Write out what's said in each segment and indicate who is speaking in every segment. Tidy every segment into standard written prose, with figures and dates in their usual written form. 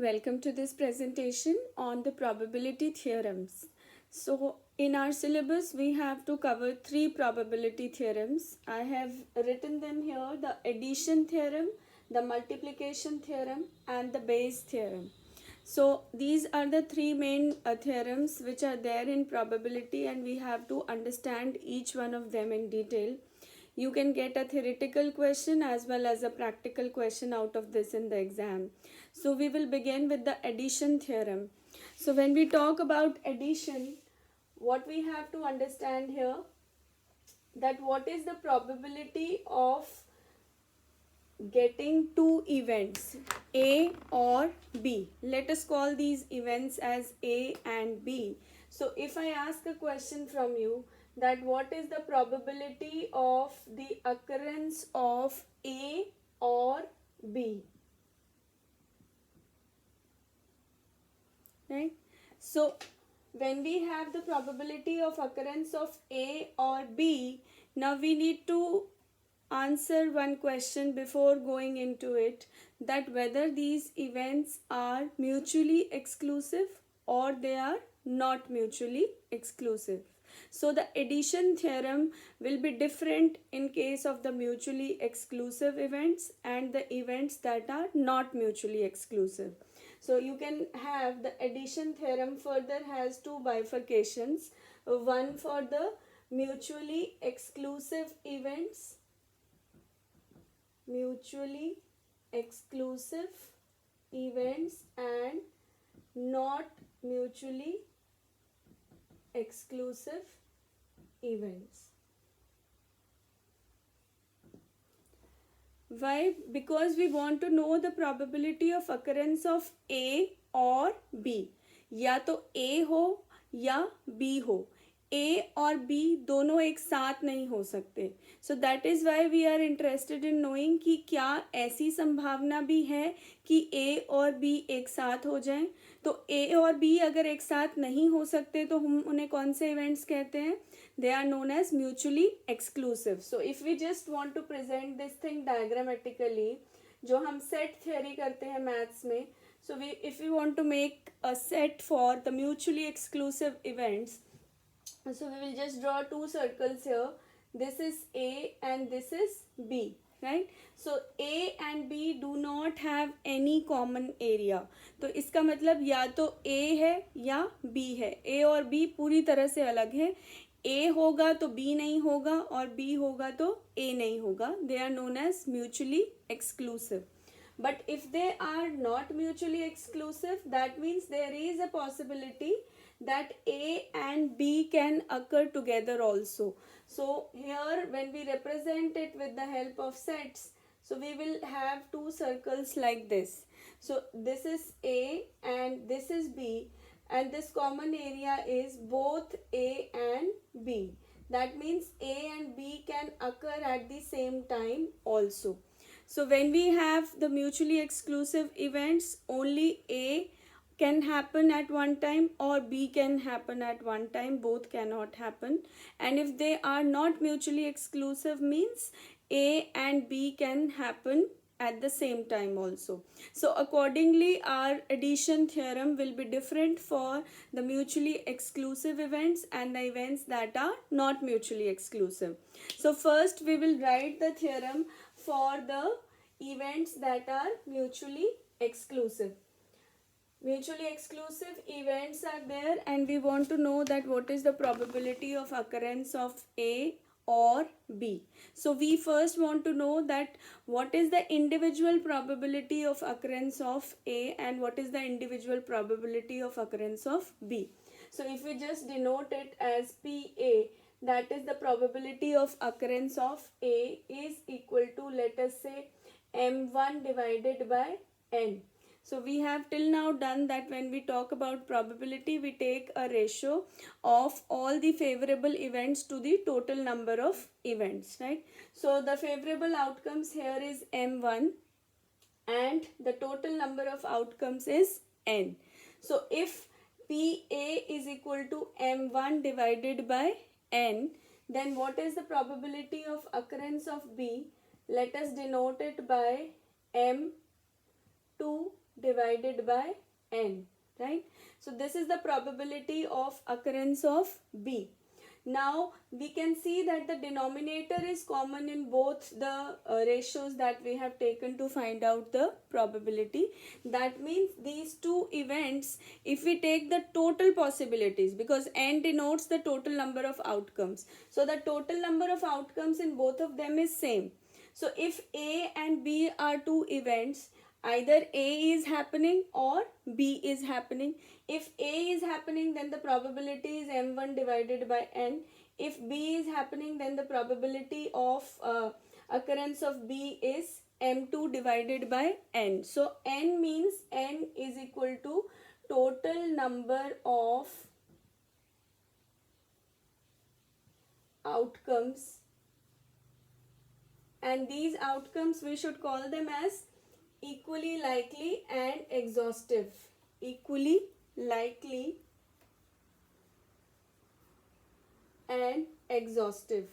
Speaker 1: Welcome to this presentation on the probability theorems. So, in our syllabus, we have to cover three probability theorems. I have written them here: the addition theorem, the multiplication theorem, and the Bayes theorem. So, these are the three main theorems which are there in probability, and we have to understand each one of them in detail. You can get a theoretical question as well as a practical question out of this in the exam. So we will begin with the addition theorem. So when we talk about addition, what we have to understand here, that what is the probability of getting two events, A or B. Let us call these events as A and B. So if I ask a question from you, that what is the probability of the occurrence of A or B, right? So when we have the probability of occurrence of A or B, now we need to answer one question before going into it, that whether these events are mutually exclusive or they are not mutually exclusive. So the addition theorem will be different in case of the mutually exclusive events and the events that are not mutually exclusive. So you can have the addition theorem further has two bifurcations, one for the mutually exclusive events, mutually exclusive events, and not mutually exclusive events. Why? Because we want to know the probability of occurrence of A or B. या तो A हो या B हो. A और B दोनों एक साथ नहीं हो सकते. So that is why we are interested in knowing कि क्या ऐसी संभावना भी है कि A और B एक साथ हो जाएं. तो A और B अगर एक साथ नहीं हो सकते तो हम उन्हें कौन से इवेंट्स कहते हैं? They are known as mutually exclusive. So if we just want to present this thing diagrammatically, जो हम set theory करते हैं maths में, so if we want to make a set for the mutually exclusive events, so we will just draw two circles here. This is A and this is B, right? So A and B do not have any common area. तो इसका मतलब या तो A है या B है. A और B पूरी तरह से अलग है. A होगा तो B नहीं होगा और B होगा तो A नहीं होगा. They are known as mutually exclusive. But if they are not mutually exclusive, that means there is a possibility that A and B can occur together also. So here when we represent it with the help of sets, so we will have two circles like this. So this is A and this is B, and this common area is both A and B. That means A and B can occur at the same time also. So when we have the mutually exclusive events, only A can happen at one time or B can happen at one time. Both cannot happen. And if they are not mutually exclusive, means A and B can happen at the same time also. So accordingly, our addition theorem will be different for the mutually exclusive events and the events that are not mutually exclusive. So first we will write the theorem for the events that are mutually exclusive. Mutually exclusive events are there, and we want to know that what is the probability of occurrence of A or B. So we first want to know that what is the individual probability of occurrence of A and what is the individual probability of occurrence of B. So if we just denote it as PA, that is the probability of occurrence of A is equal to, let us say, M1 divided by N. So we have till now done that when we talk about probability, we take a ratio of all the favorable events to the total number of events, right? So the favorable outcomes here is M1 and the total number of outcomes is N. So if PA is equal to M1 divided by N, then what is the probability of occurrence of B? Let us denote it by M2 divided divided by n, right? So this is the probability of occurrence of B. Now we can see that the denominator is common in both the ratios that we have taken to find out the probability. That means these two events, if we take the total possibilities, because n denotes the total number of outcomes, so the total number of outcomes in both of them is same. So if A and B are two events, either A is happening or B is happening. If A is happening, then the probability is m1 divided by n. If B is happening, then the probability of occurrence of B is m2 divided by n. So n means n is equal to total number of outcomes, and these outcomes we should call them as equally likely and exhaustive. Equally likely and exhaustive,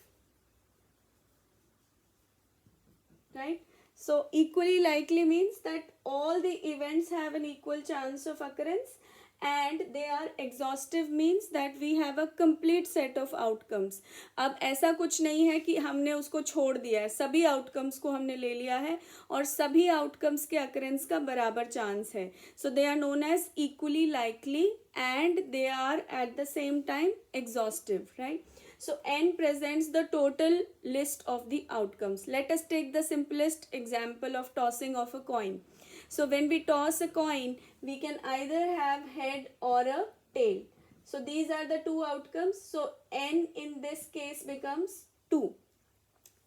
Speaker 1: right? So equally likely means that all the events have an equal chance of occurrence, and they are exhaustive means that we have a complete set of outcomes. अब ऐसा कुछ नहीं है कि हमने उसको छोड़ दिया है, सभी outcomes को हमने ले लिया है और सभी outcomes के occurrence का बराबर chance है. So they are known as equally likely and they are at the same time exhaustive, right? So n presents the total list of the outcomes. Let us take the simplest example of tossing of a coin. So when we toss a coin, we can either have head or a tail. So these are the two outcomes. So n in this case becomes 2.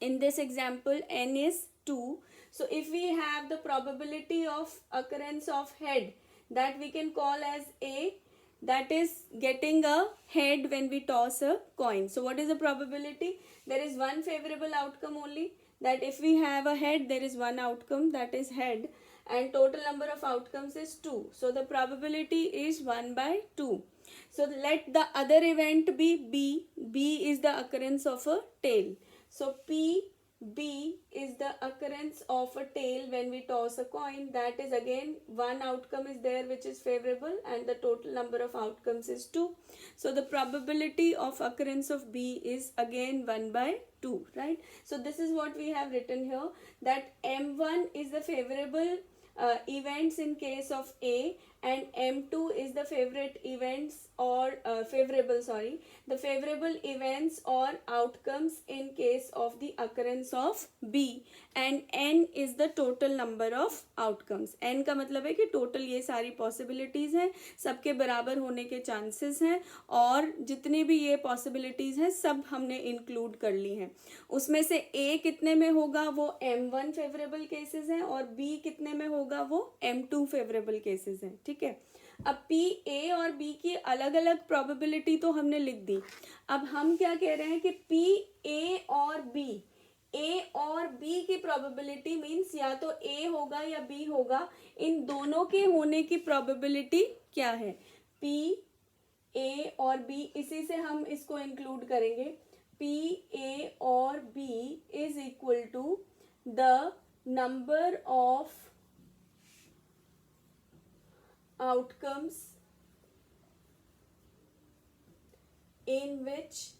Speaker 1: In this example, n is 2. So if we have the probability of occurrence of head, that we can call as A, that is getting a head when we toss a coin. So what is the probability? There is one favorable outcome only, that if we have a head, there is one outcome, that is head, and total number of outcomes is 2. So the probability is 1 by 2. So let the other event be B. B is the occurrence of a tail. So B is the occurrence of a tail when we toss a coin. That is again one outcome is there which is favorable and the total number of outcomes is 2. So the probability of occurrence of B is again 1 by 2, right? So this is what we have written here, that M1 is the favorable events in case of A, and M2 is the favorite events or the favorable events or outcomes in case of the occurrence of B, and N is the total number of outcomes. N का मतलब है कि total ये सारी possibilities हैं, सबके बराबर होने के chances हैं, और जितनी भी ये possibilities हैं सब हमने include कर ली हैं. उसमें से A कितने में होगा वो M1 favorable cases हैं और B कितने में होगा वो M2 favorable cases हैं. ठीक है, अब P, A और B की अलग अलग probability तो हमने लिख दी. अब हम क्या कह रहे हैं कि P, A और B की probability means या तो A होगा या B होगा, इन दोनों के होने की probability क्या है? P, A और B, इसी से हम इसको include करेंगे. P, A और B is equal to the number of outcomes in which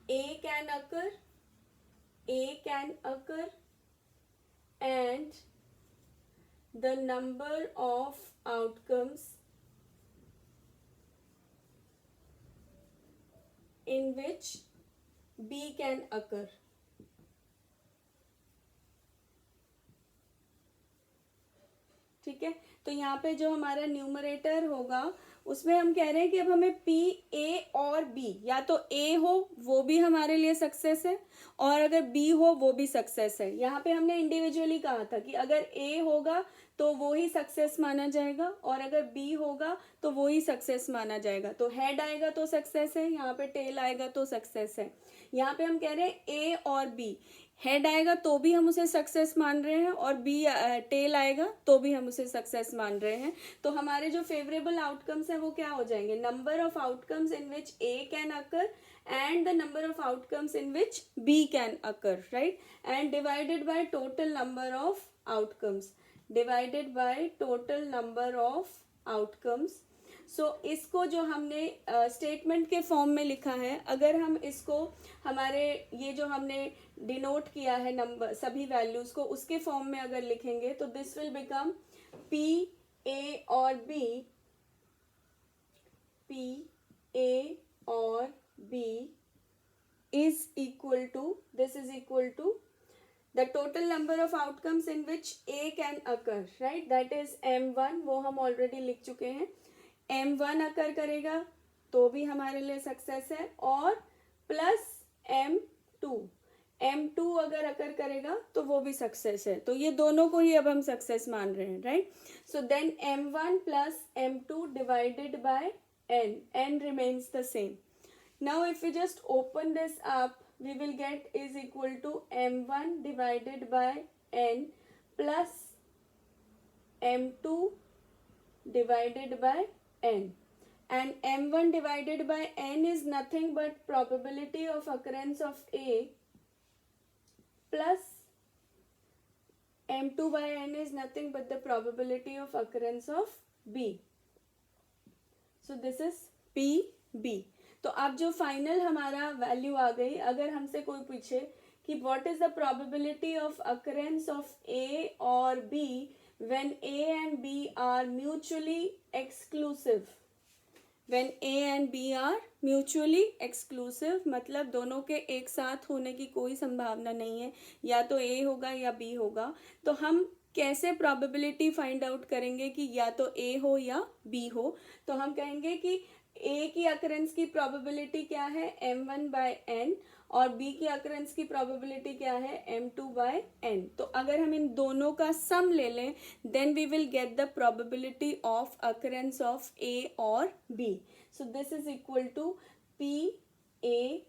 Speaker 1: A can occur and the number of outcomes in which B can occur. ठीक है, तो यहाँ पे जो हमारा न्यूमरेटर होगा उसमें हम कह रहे हैं कि अब हमें P, A और B, या तो A हो वो भी हमारे लिए सक्सेस है और अगर B हो वो भी सक्सेस है. यहाँ पे हमने इंडिविजुअली कहा था कि अगर A होगा तो वो ही सक्सेस माना जाएगा और अगर B होगा तो वो ही सक्सेस माना जाएगा. तो हेड आएगा तो सक्सेस है, यहाँ पे टेल आएगा तो सक्सेस है. यहाँ पे हम कह रहे हैं A और B, हेड आएगा तो भी हम उसे सक्सेस मान रहे हैं और बी टेल आएगा तो भी हम उसे सक्सेस मान रहे हैं. तो हमारे जो फेवरेबल आउटकम्स हैं वो क्या हो जाएंगे? Number of outcomes in which A can occur and the number of outcomes in which B can occur, right? And divided by total number of outcomes. divided by total number of outcomes. सो इसको जो हमने statement के form में लिखा है, अगर हम इसको हमारे ये जो हमने डिनोट किया है नंबर सभी वैल्यूज को, उसके फॉर्म में अगर लिखेंगे तो this will become P A और बी, पी ए और B is equal to, this is equal to the total number of outcomes in which A can occur, right? That is M1, वो हम already लिख चुके हैं. M1 अकर करेगा तो भी हमारे लिए सक्सेस है, और प्लस M2 अगर अकर करेगा तो वो भी सक्सेस है. तो ये दोनों को ही अब हम सक्सेस मान रहे हैं, right? So then M1 plus M2 divided by n remains the same. Now if we just open this up, we will get is equal to M1 divided by n plus M2 divided by n, and M1 divided by n is nothing but probability of occurrence of A plus M2 by n is nothing but the probability of occurrence of B. So this is PB. तो अब जो final हमारा value आ गई, अगर हमसे कोई पूछे कि what is the probability of occurrence of A और B when A and B are mutually exclusive, when A and B are mutually exclusive मतलब दोनों के एक साथ होने की कोई संभावना नहीं है, या तो ए होगा या बी होगा, तो हम कैसे प्रोबेबिलिटी फाइंड आउट करेंगे कि या तो ए हो या बी हो? तो हम कहेंगे कि ए की अकरेंस की प्रोबेबिलिटी क्या है, m1 बाय एन, और बी की अकरेंस की प्रोबेबिलिटी क्या है, m2 बाय एन. तो अगर हम इन दोनों का सम ले लें then we will get the probability of occurrence of A और B. So this is equal to P A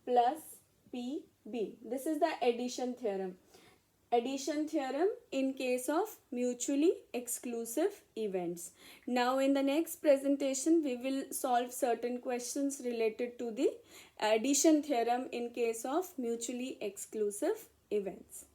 Speaker 1: plus P B. This is the addition theorem. Addition theorem in case of mutually exclusive events. Now in the next presentation we will solve certain questions related to the addition theorem in case of mutually exclusive events.